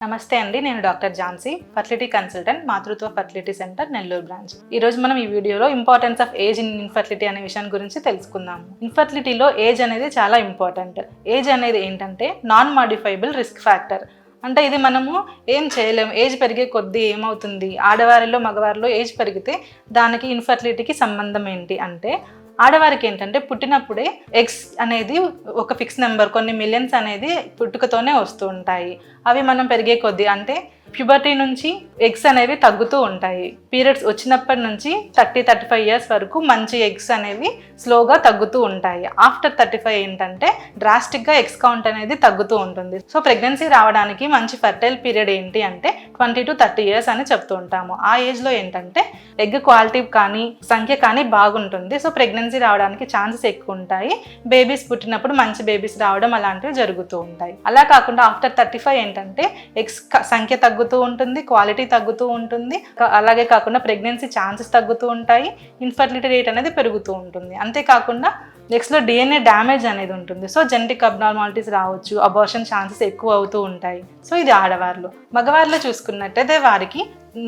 నమస్తే అండి, నేను డాక్టర్ ఝాన్సీ, ఫర్టిలిటీ కన్సల్టెంట్, మాతృత్వ ఫర్టిలిటీ సెంటర్, నెల్లూరు బ్రాంచ్. ఈ రోజు మనం ఈ వీడియోలో importance of age in infertility అనే విషయం గురించి తెలుసుకుందాము. ఇన్ఫర్టిలిటీలో ఏజ్ అనేది చాలా ఇంపార్టెంట్. ఏజ్ అనేది ఏంటంటే నాన్ మాడిఫైబుల్ రిస్క్ ఫ్యాక్టర్. అంటే ఇది మనము ఏం చేయలేము. ఏజ్ పెరిగే కొద్దీ ఏమవుతుంది, ఆడవారిలో మగవారిలో ఏజ్ పెరిగితే దానికి ఇన్ఫర్టిలిటీకి సంబంధం ఏంటి అంటే, ఆడవారికి ఏంటంటే పుట్టినప్పుడే ఎగ్స్ అనేది ఒక ఫిక్స్ నెంబర్, కొన్ని మిలియన్స్ అనేది పుట్టుకతోనే వస్తూ ఉంటాయి. అవి మనం పెరిగే కొద్దీ అంటే ప్యూబర్టీ నుంచి ఎగ్స్ అనేవి తగ్గుతూ ఉంటాయి. పీరియడ్స్ వచ్చినప్పటి నుంచి 30-35 ఇయర్స్ వరకు మంచి ఎగ్స్ అనేవి స్లోగా తగ్గుతూ ఉంటాయి. ఆఫ్టర్ 35 ఏంటంటే డ్రాస్టిక్గా ఎగ్స్ కౌంట్ అనేది తగ్గుతూ ఉంటుంది. సో ప్రెగ్నెన్సీ రావడానికి మంచి ఫర్టైల్ పీరియడ్ ఏంటి అంటే 20-30 ఇయర్స్ అని చెప్తూ ఉంటాము. ఆ ఏజ్లో ఏంటంటే ఎగ్ క్వాలిటీ కానీ సంఖ్య కానీ బాగుంటుంది. సో ప్రెగ్నెన్సీ రావడానికి ఛాన్సెస్ ఎక్కువ ఉంటాయి. బేబీస్ పుట్టినప్పుడు మంచి బేబీస్ రావడం అలాంటివి జరుగుతూ ఉంటాయి. అలా కాకుండా ఆఫ్టర్ 35 ఏంటంటే ఎగ్స్ సంఖ్య తగ్గుతూ ఉంటుంది, క్వాలిటీ తగ్గుతూ ఉంటుంది. అలాగే కాకుండా ప్రెగ్నెన్సీ ఛాన్సెస్ తగ్గుతూ ఉంటాయి, ఇన్ఫర్టిలిటీ రేట్ అనేది పెరుగుతూ ఉంటుంది. అంతేకాకుండా ఎగ్స్లో DNA డ్యామేజ్ అనేది ఉంటుంది. సో జెనెటిక్ అబ్నార్మాలిటీస్ రావచ్చు, అబార్షన్ ఛాన్సెస్ ఎక్కువ అవుతూ ఉంటాయి. సో ఇది ఆడవారిలో. మగవారిలో చూసుకున్నట్టయితే వారికి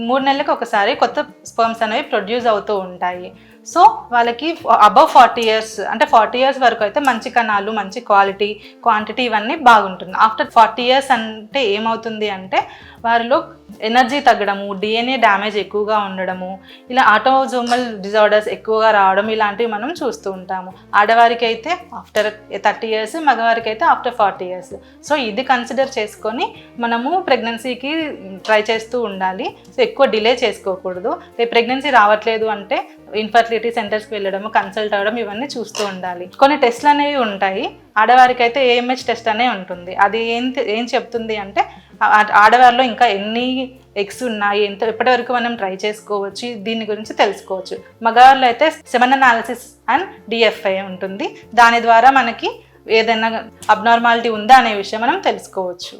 3 నెలలకు ఒకసారి కొత్త స్పర్మ్స్ అనేవి ప్రొడ్యూస్ అవుతూ ఉంటాయి. సో వాళ్ళకి అబవ్ 40 ఇయర్స్ అంటే 40 ఇయర్స్ వరకు అయితే మంచి కణాలు, మంచి క్వాలిటీ, క్వాంటిటీ ఇవన్నీ బాగుంటుంది. ఆఫ్టర్ 40 ఇయర్స్ అంటే ఏమవుతుంది అంటే వారిలో ఎనర్జీ తగ్గడము, DNA డ్యామేజ్ ఎక్కువగా ఉండడము, ఇలా ఆటోజోమల్ డిజార్డర్స్ ఎక్కువగా రావడం ఇలాంటివి మనం చూస్తూ ఉంటాము. ఆడవారికి అయితే ఆఫ్టర్ 30 ఇయర్స్, మగవారికి అయితే ఆఫ్టర్ 40 ఇయర్స్. సో ఇది కన్సిడర్ చేసుకొని మనము ప్రెగ్నెన్సీకి ట్రై చేస్తూ ఉండాలి. సో ఎక్కువ డిలే చేసుకోకూడదు. ప్రెగ్నెన్సీ రావట్లేదు అంటే ఇన్ఫర్టిలిటీ సెంటర్స్కి వెళ్ళడము, కన్సల్ట్ అవ్వడం ఇవన్నీ చూస్తూ ఉండాలి. కొన్ని టెస్ట్లు అనేవి ఉంటాయి. ఆడవారికి అయితే AMH టెస్ట్ అనే ఉంటుంది. అది ఏం చెప్తుంది అంటే ఆడవారిలో ఇంకా ఎన్ని ఎగ్స్ ఉన్నాయి, ఎప్పటి వరకు మనం ట్రై చేసుకోవచ్చు, దీని గురించి తెలుసుకోవచ్చు. మగవారిలో అయితే సెమెన్ అనాలిసిస్ అండ్ DFI ఉంటుంది. దాని ద్వారా మనకి ఏదైనా అబ్నార్మాలిటీ ఉందా అనే విషయం మనం తెలుసుకోవచ్చు.